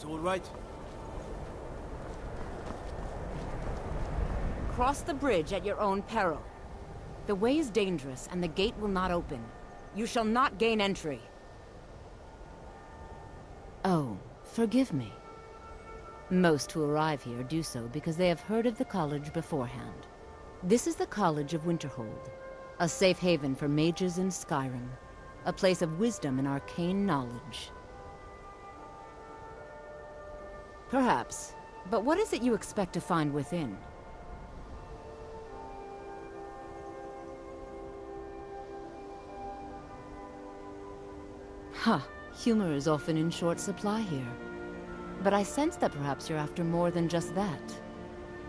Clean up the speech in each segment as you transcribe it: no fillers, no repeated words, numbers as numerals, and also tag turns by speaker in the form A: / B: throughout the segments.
A: Things all right?
B: Cross the bridge at your own peril. The way is dangerous, and the gate will not open. You shall not gain entry. Oh, forgive me. Most who arrive here do so because they have heard of the college beforehand. This is the College of Winterhold, a safe haven for mages in Skyrim, a place of wisdom and arcane knowledge. Perhaps, but what is it you expect to find within? Huh, humor is often in short supply here. But I sense that perhaps you're after more than just that.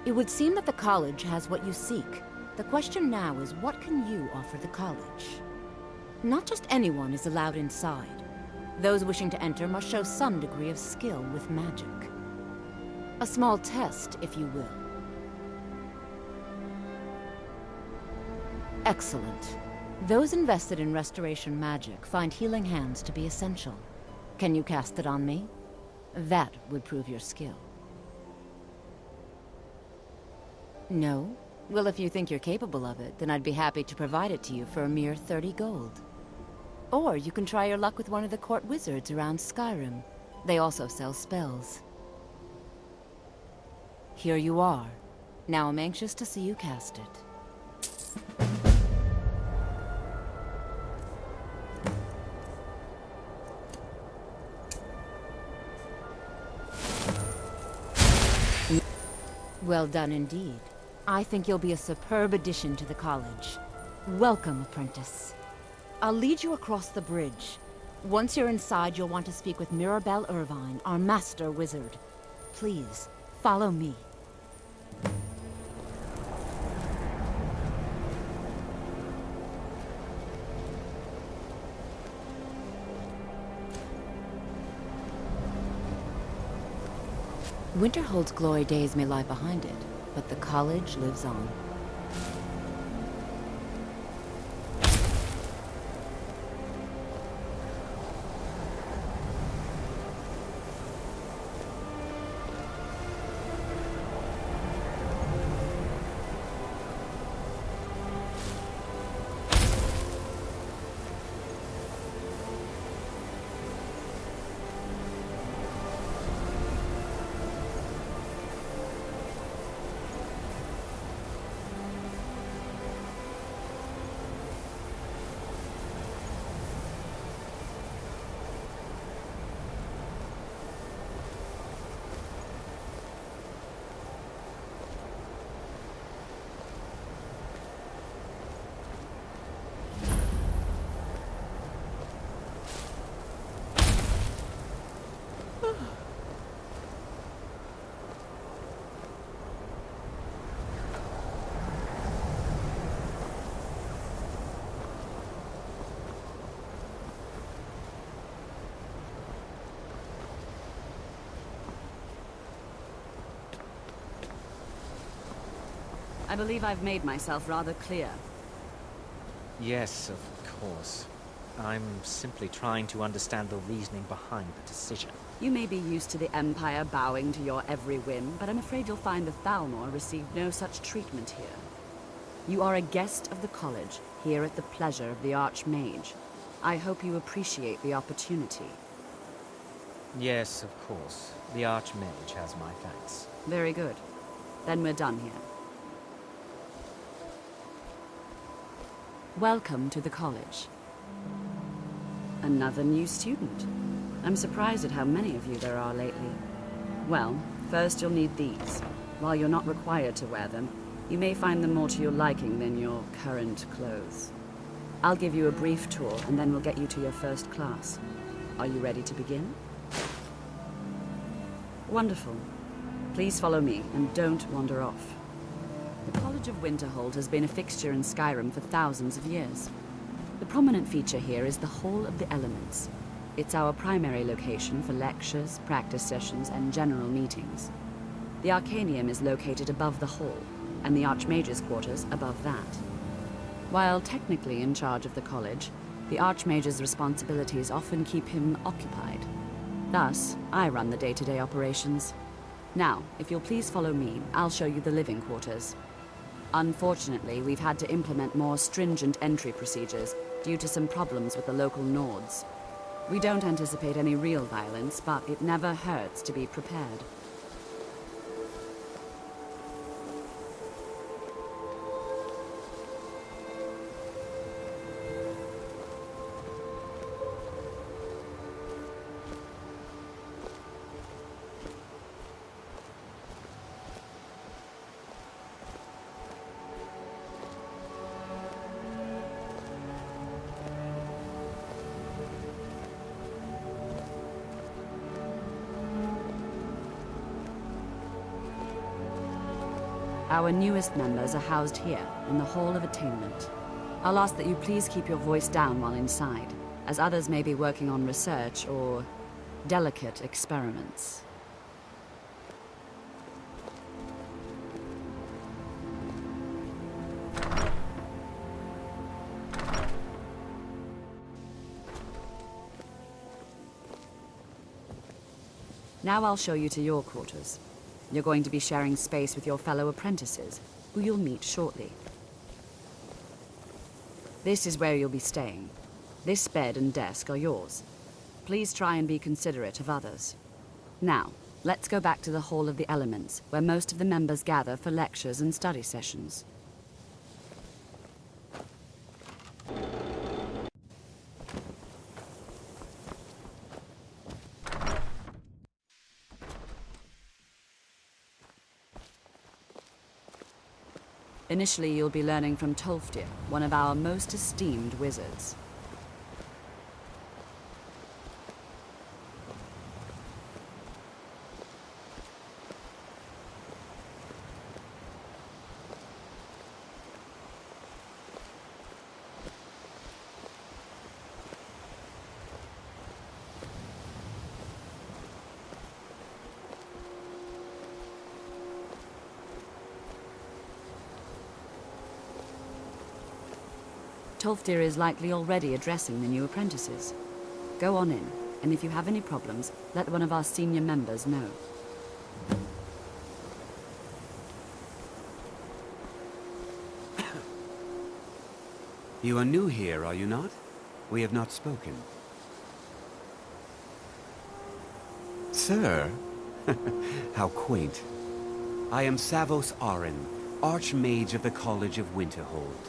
B: It would seem that the college has what you seek. The question now is, what can you offer the college? Not just anyone is allowed inside. Those wishing to enter must show some degree of skill with magic. A small test, if you will. Excellent. Those invested in restoration magic find healing hands to be essential. Can you cast it on me? That would prove your skill. No? Well, if you think you're capable of it, then I'd be happy to provide it to you for a mere 30 gold. Or you can try your luck with one of the court wizards around Skyrim. They also sell spells. Here you are. Now I'm anxious to see you cast it. Well done indeed. I think you'll be a superb addition to the college. Welcome, apprentice. I'll lead you across the bridge. Once you're inside, you'll want to speak with Mirabelle Irvine, our master wizard. Please, follow me. Winterhold's glory days may lie behind it, but the college lives on.
C: I believe I've made myself rather clear.
D: Yes, of course. I'm simply trying to understand the reasoning behind the decision.
C: You may be used to the Empire bowing to your every whim, but I'm afraid you'll find the Thalmor received no such treatment here. You are a guest of the college, here at the pleasure of the Archmage. I hope you appreciate the opportunity.
D: Yes, of course. The Archmage has my thanks.
C: Very good. Then we're done here. Welcome to the college. Another new student. I'm surprised at how many of you there are lately. Well, first you'll need these. While you're not required to wear them, you may find them more to your liking than your current clothes. I'll give you a brief tour, and then we'll get you to your first class. Are you ready to begin? Wonderful. Please follow me, and don't wander off. The College of Winterhold has been a fixture in Skyrim for thousands of years. The prominent feature here is the Hall of the Elements. It's our primary location for lectures, practice sessions, and general meetings. The Arcanium is located above the hall, and the Archmage's quarters above that. While technically in charge of the college, the Archmage's responsibilities often keep him occupied. Thus, I run the day-to-day operations. Now, if you'll please follow me, I'll show you the living quarters. Unfortunately, we've had to implement more stringent entry procedures due to some problems with the local Nords. We don't anticipate any real violence, but it never hurts to be prepared. Our newest members are housed here, in the Hall of Attainment. I'll ask that you please keep your voice down while inside, as others may be working on research or delicate experiments. Now I'll show you to your quarters. You're going to be sharing space with your fellow apprentices, who you'll meet shortly. This is where you'll be staying. This bed and desk are yours. Please try and be considerate of others. Now, let's go back to the Hall of the Elements, where most of the members gather for lectures and study sessions. Initially, you'll be learning from Tolfdir, one of our most esteemed wizards. Tolfdir is likely already addressing the new apprentices. Go on in, and if you have any problems, let one of our senior members know.
A: You are new here, are you not? We have not spoken. Sir? How quaint. I am Savos Arin, Archmage of the College of Winterhold.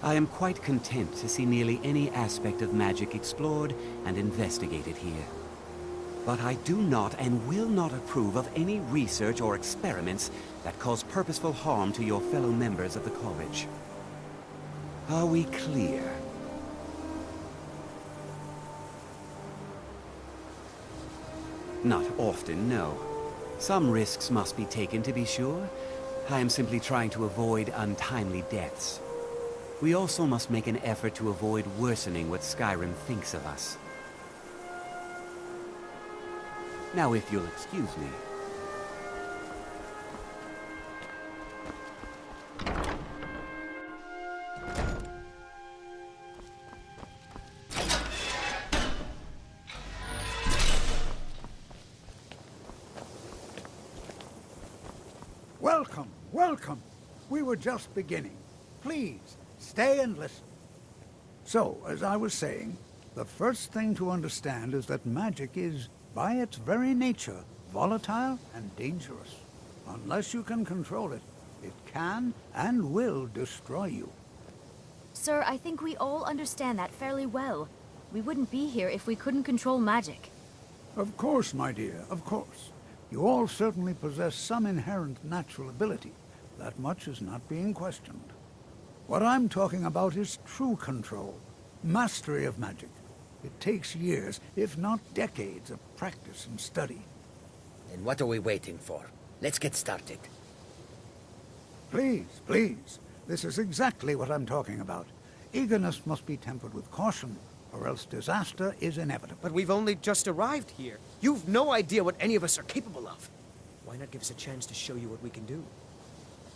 A: I am quite content to see nearly any aspect of magic explored and investigated here. But I do not and will not approve of any research or experiments that cause purposeful harm to your fellow members of the college. Are we clear? Not often, no. Some risks must be taken, to be sure. I am simply trying to avoid untimely deaths. We also must make an effort to avoid worsening what Skyrim thinks of us. Now, if you'll excuse me.
E: Welcome, welcome. We were just beginning. Please, stay and listen. So, as I was saying, the first thing to understand is that magic is, by its very nature, volatile and dangerous. Unless you can control it, it can and will destroy you.
F: Sir, I think we all understand that fairly well. We wouldn't be here if we couldn't control magic.
E: Of course, my dear, of course. You all certainly possess some inherent natural ability. That much is not being questioned. What I'm talking about is true control, mastery of magic. It takes years, if not decades, of practice and study.
G: Then what are we waiting for? Let's get started.
E: Please, please. This is exactly what I'm talking about. Eagerness must be tempered with caution, or else disaster is inevitable.
H: But we've only just arrived here. You've no idea what any of us are capable of. Why not give us a chance to show you what we can do?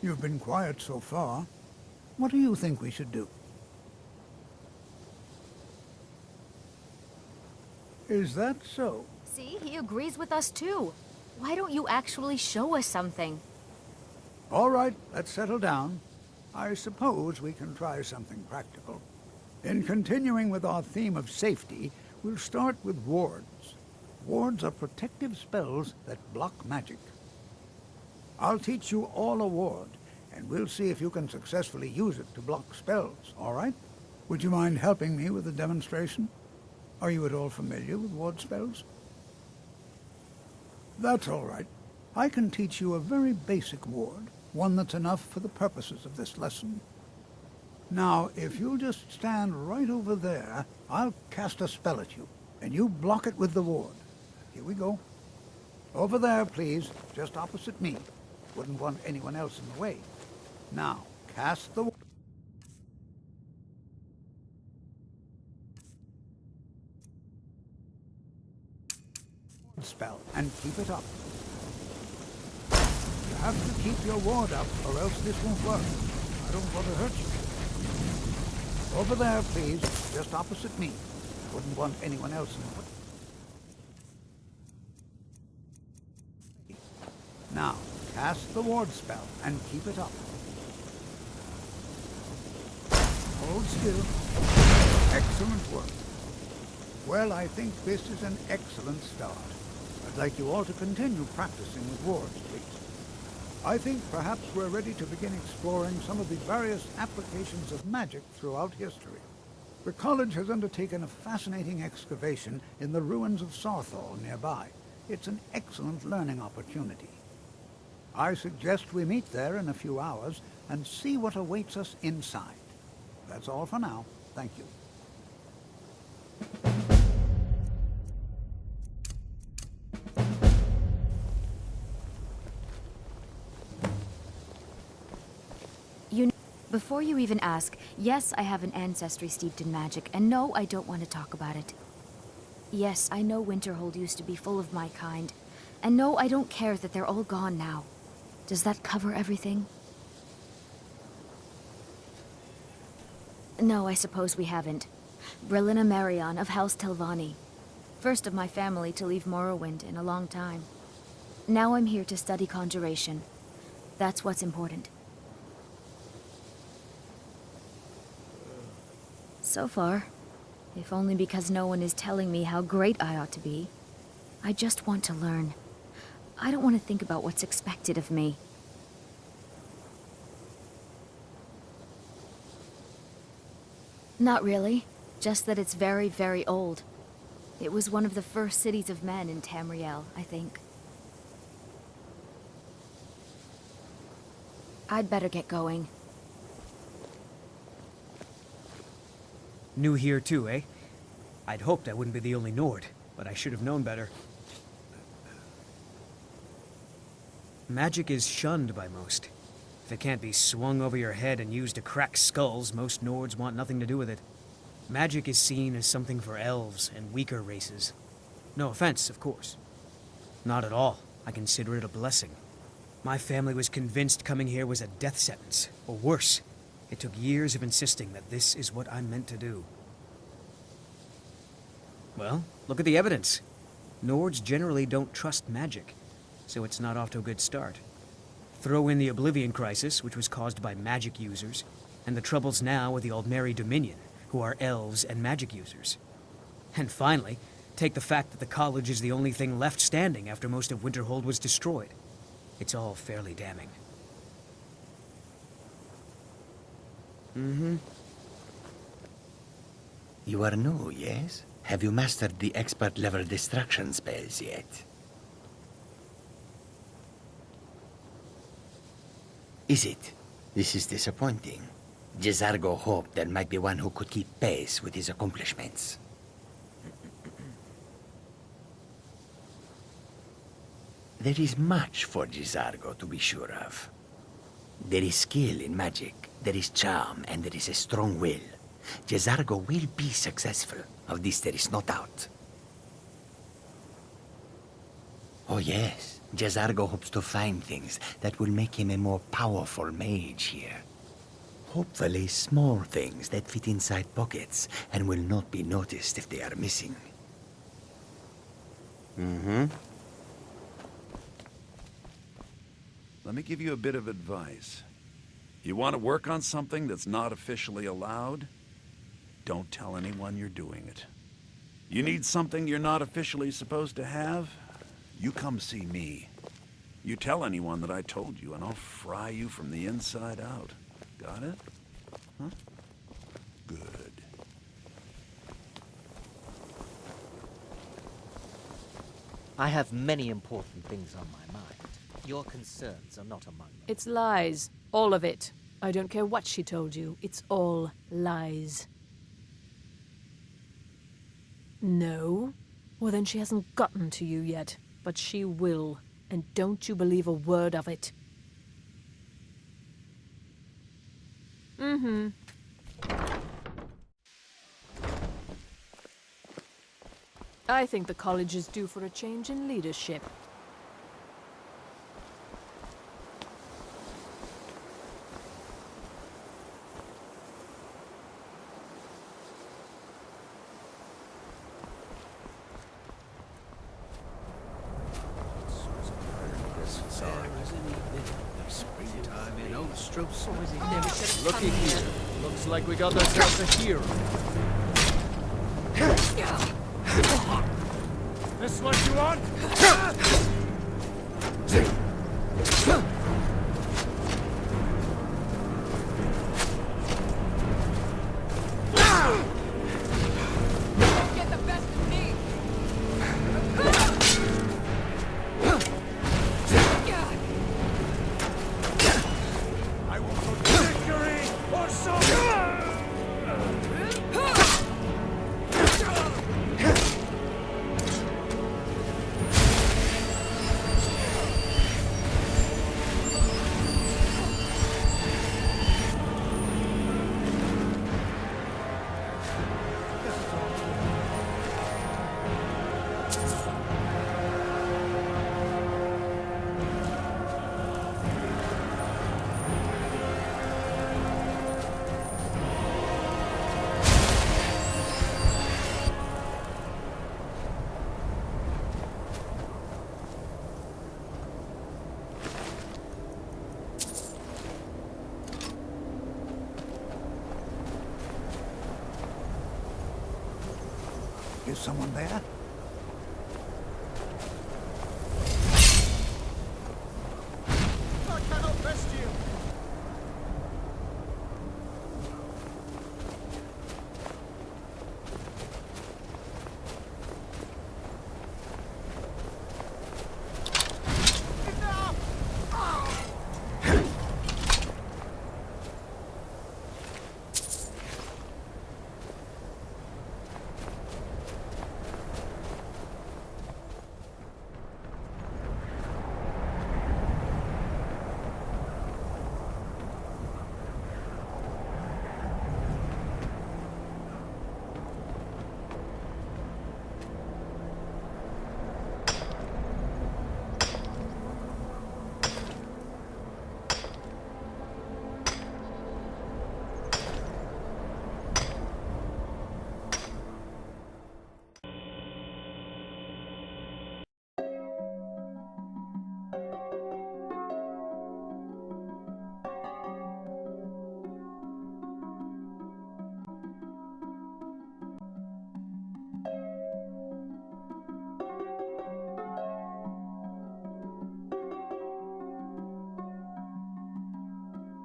E: You've been quiet so far. What do you think we should do? Is that so?
F: See, he agrees with us too. Why don't you actually show us something?
E: All right, let's settle down. I suppose we can try something practical. In continuing with our theme of safety, we'll start with wards. Wards are protective spells that block magic. I'll teach you all a ward, and we'll see if you can successfully use it to block spells, all right? Would you mind helping me with the demonstration? Are you at all familiar with ward spells? That's all right. I can teach you a very basic ward, one that's enough for the purposes of this lesson. Now, if you'll just stand right over there, I'll cast a spell at you, and you block it with the ward. Here we go. Over there, please, just opposite me. Wouldn't want anyone else in the way. Now, cast the spell and keep it up. You have to keep your ward up, or else this won't work. I don't want to hurt you. Over there, please, just opposite me. Wouldn't want anyone else in the way. Now, cast the ward spell and keep it up. Hold still. Excellent work. Well, I think this is an excellent start. I'd like you all to continue practicing with wards, please. I think perhaps we're ready to begin exploring some of the various applications of magic throughout history. The college has undertaken a fascinating excavation in the ruins of Sarthal nearby. It's an excellent learning opportunity. I suggest we meet there in a few hours and see what awaits us inside. That's all for now. Thank you.
F: Before you even ask, yes, I have an ancestry steeped in magic, and no, I don't want to talk about it. Yes, I know Winterhold used to be full of my kind, and no, I don't care that they're all gone now. Does that cover everything? No, I suppose we haven't. Brillina Marion of House Telvanni. First of my family to leave Morrowind in a long time. Now I'm here to study conjuration. That's what's important. So far, if only because no one is telling me how great I ought to be. I just want to learn. I don't want to think about what's expected of me. Not really. Just that it's very, very old. It was one of the first cities of men in Tamriel, I think. I'd better get going.
H: New here too, eh? I'd hoped I wouldn't be the only Nord, but I should have known better. Magic is shunned by most. If it can't be swung over your head and used to crack skulls, most Nords want nothing to do with it. Magic is seen as something for elves and weaker races. No offense, of course. Not at all. I consider it a blessing. My family was convinced coming here was a death sentence, or worse. It took years of insisting that this is what I'm meant to do. Well, look at the evidence. Nords generally don't trust magic, so it's not off to a good start. Throw in the Oblivion Crisis, which was caused by magic users, and the troubles now with the Aldmeri Dominion, who are elves and magic users. And finally, take the fact that the college is the only thing left standing after most of Winterhold was destroyed. It's all fairly damning.
G: You are new, yes? Have you mastered the expert-level distraction spells yet? Is it? This is disappointing. Jezargo hoped there might be one who could keep pace with his accomplishments. There is much for Jezargo to be sure of. There is skill in magic, there is charm, and there is a strong will. Jezargo will be successful. Of this there is no doubt. Oh yes, Jezargo hopes to find things that will make him a more powerful mage here. Hopefully small things that fit inside pockets and will not be noticed if they are missing. Mm-hmm.
I: Let me give you a bit of advice. You want to work on something that's not officially allowed? Don't tell anyone you're doing it. You need something you're not officially supposed to have? You come see me. You tell anyone that I told you, and I'll fry you from the inside out. Got it? Huh? Good.
D: I have many important things on my mind. Your concerns are not among them.
J: It's lies. All of it. I don't care what she told you. It's all lies. No? Well, then she hasn't gotten to you yet. But she will. And don't you believe a word of it. Mm-hmm. I think the college is due for a change in leadership.
K: Looky here. Looks like we got ourselves a hero. This what you want?
J: Get the best of me!
K: I will go to victory or so.
E: Is someone there?